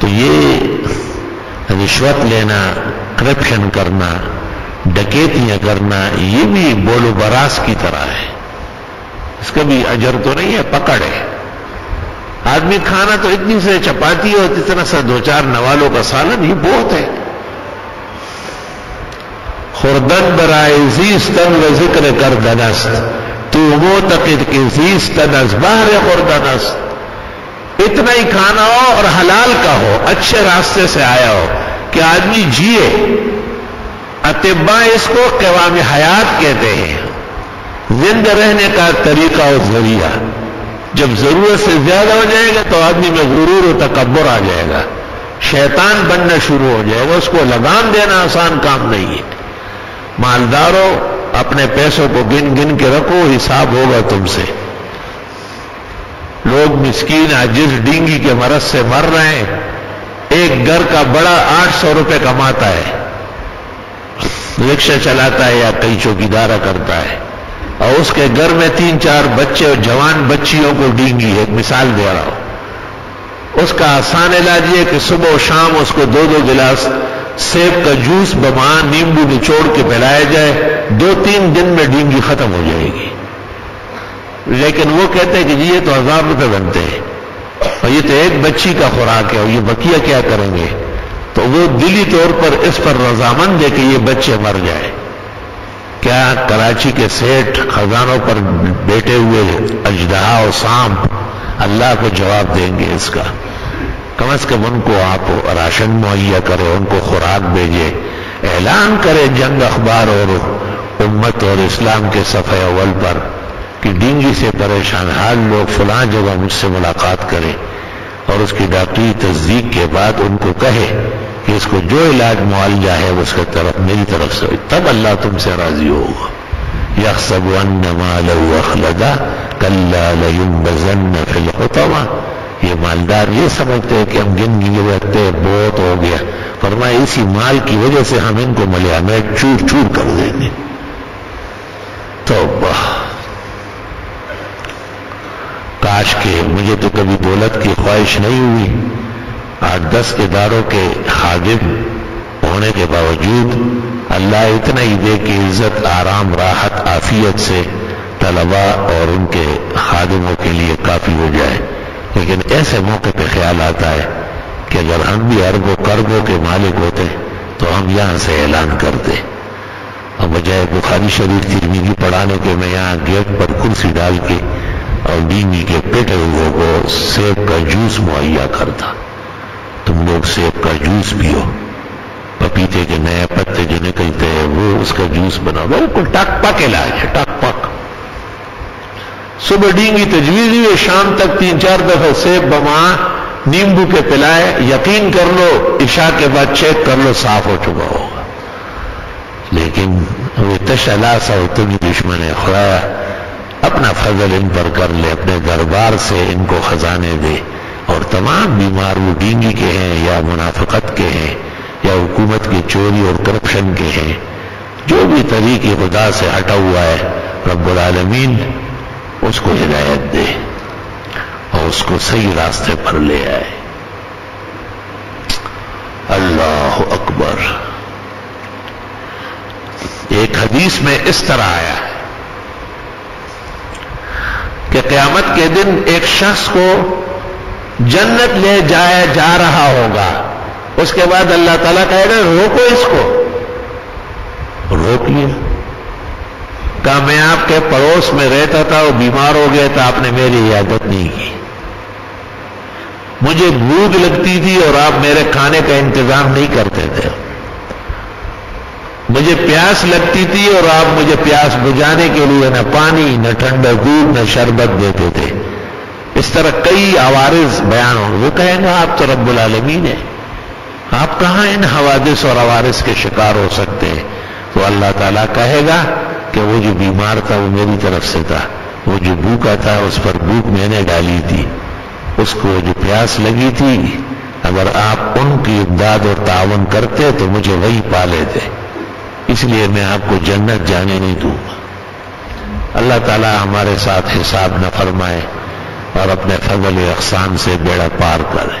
تو یہ رشوت لینا، کرپشن کرنا، ڈکیتیاں کرنا، یہ بھی بول و براس کی طرح ہے. اس کا بھی اجر تو نہیں ہے، پکڑ ہے. آدمی کھانا تو اتنی سے چپاتی اور اتنا سا دو چار نوالوں کا سالن ہی بہت ہے. خوردن برائے زیستن و ذکر کردنست، تو معتقد کہ زیستن از بہر خوردنست. اتنا ہی کھانا ہو اور حلال کا ہو، اچھے راستے سے آیا ہو کہ آدمی جیے. اطباء اس کو قوام حیات کہتے ہیں، زندہ رہنے کا طریقہ اور ذریعہ. جب ضرورت سے زیادہ ہو جائے گا تو آدمی میں غرور و تکبر آ جائے گا، شیطان بننا شروع ہو جائے گا. اس کو لگام دینا آسان کام نہیں ہے. مالداروں، اپنے پیسوں کو گن گن کے رکھو، حساب ہوگا تم سے. لوگ مسکین عاجز ڈینگی کے مرض سے مر رہے ہیں. ایک گھر کا بڑا 800 روپے کماتا ہے، رکشہ چلاتا ہے یا کئی چوکیدارا کرتا ہے، اور اس کے گھر میں 3-4 بچے اور جوان بچیوں کو ڈینگی ہے. ایک مثال دے رہا ہوں. اس کا آسان علاج یہ کہ صبح و شام اس کو 2-2 گلاس سیب کا جوس بما نیمبو نچوڑ کے پلایا جائے. 2-3 دن میں ڈینگی ختم ہو جائے گی. لیکن وہ کہتے ہیں کہ جی یہ تو 1000 روپے بنتے ہیں اور یہ تو ایک بچی کا خوراک ہے اور یہ بقیہ کیا کریں گے. تو وہ دلی طور پر اس پر رضامند ہے کہ یہ بچے مر جائیں. کیا کراچی کے سیٹ خزانوں پر بیٹھے ہوئے اژدہا و سانپ اللہ کو جواب دیں گے اس کا؟ کم از کم ان کو آپ راشن مہیا کرے، ان کو خوراک بھیجے، اعلان کرے جنگ اخبار اور امت اور اسلام کے صفحے اول پر کہ ڈینگی سے پریشان حال لوگ فلاں جگہ مجھ سے ملاقات کریں، اور اس کی ڈاکٹری تصدیق کے بعد ان کو کہے کہ اس کو جو علاج معالجہ ہے وہ اس کا طرف میری طرف سے، تب اللہ تم سے راضی ہوگا. یحسب ان مالہ اخلدا کلا لینبذن فی الحطمہ. یہ مالدار یہ سمجھتے ہیں کہ ہم گن گن رکھتے ہیں، بہت ہو گیا. فرمایا اسی مال کی وجہ سے ہم ان کو ملیامات چور چور کر دیں گے. توبہ. کاش کہ مجھے تو کبھی دولت کی خواہش نہیں ہوئی. 8-10 اداروں کے خادم ہونے کے باوجود اللہ اتنا ہی دے کہ عزت، آرام، راحت، عافیت سے طلباء اور ان کے خادموں کے لیے کافی ہو جائے. لیکن ایسے موقع پہ خیال آتا ہے کہ اگر ہم بھی اربوں کربوں کے مالک ہوتے تو ہم یہاں سے اعلان کرتے، اور بجائے بخاری شریف ترمذی پڑھانے کے میں یہاں گیٹ پر کرسی ڈال کے اور ڈینگی کے پیٹے ہوئے کو سیب کا جوس مہیا کرتا. تم لوگ سیب کا جوس پیو، پپیتے کے نئے پتے جو نکلتے ہیں وہ اس کا جوس بناؤ. بالکل ٹک پک علاج ہے، ٹک پک. صبح ڈینگی تجویز ہوئی، شام تک 3-4 دفعہ سیب بما نیمبو کے پلائے. یقین کر لو عشاء کے بعد چیک کر لو صاف ہو چکا ہوگا. لیکن وہ تشلا سا تمہیں دشمن ہے. خدا اپنا فضل ان پر کر لے، اپنے دربار سے ان کو خزانے دے، اور تمام بیمار وہ ڈینگی کے ہیں یا منافقت کے ہیں یا حکومت کی چوری اور کرپشن کے ہیں، جو بھی طریق خدا سے ہٹا ہوا ہے، رب العالمین اس کو ہدایت دے اور اس کو صحیح راستے پر لے آئے. اللہ اکبر. ایک حدیث میں اس طرح آیا ہے کہ قیامت کے دن ایک شخص کو جنت لے جایا جا رہا ہوگا. اس کے بعد اللہ تعالیٰ کہے گا روکو اس کو. روک لیا. کہا میں آپ کے پڑوس میں رہتا تھا، وہ بیمار ہو گیا تھا، آپ نے میری عیادت نہیں کی. مجھے بھوک لگتی تھی اور آپ میرے کھانے کا انتظام نہیں کرتے تھے. مجھے پیاس لگتی تھی اور آپ مجھے پیاس بجھانے کے لیے نہ پانی، نہ ٹھنڈا دودھ، نہ شربت دیتے تھے. اس طرح کئی عوارض بیان ہوں. وہ کہیں گا آپ تو رب العالمین ہیں، آپ کہاں ان حوادث اور عوارض کے شکار ہو سکتے ہیں؟ تو اللہ تعالیٰ کہے گا کہ وہ جو بیمار تھا وہ میری طرف سے تھا، وہ جو بھوکا تھا اس پر بھوک میں نے ڈالی تھی، اس کو جو پیاس لگی تھی اگر آپ ان کی امداد اور تعاون کرتے تو مجھے وہی پا لیتے. اس لیے میں آپ کو جنت جانے نہیں دوں گا. اللہ تعالیٰ ہمارے ساتھ حساب نہ فرمائے اور اپنے فضل احسان سے بیڑا پار کرے.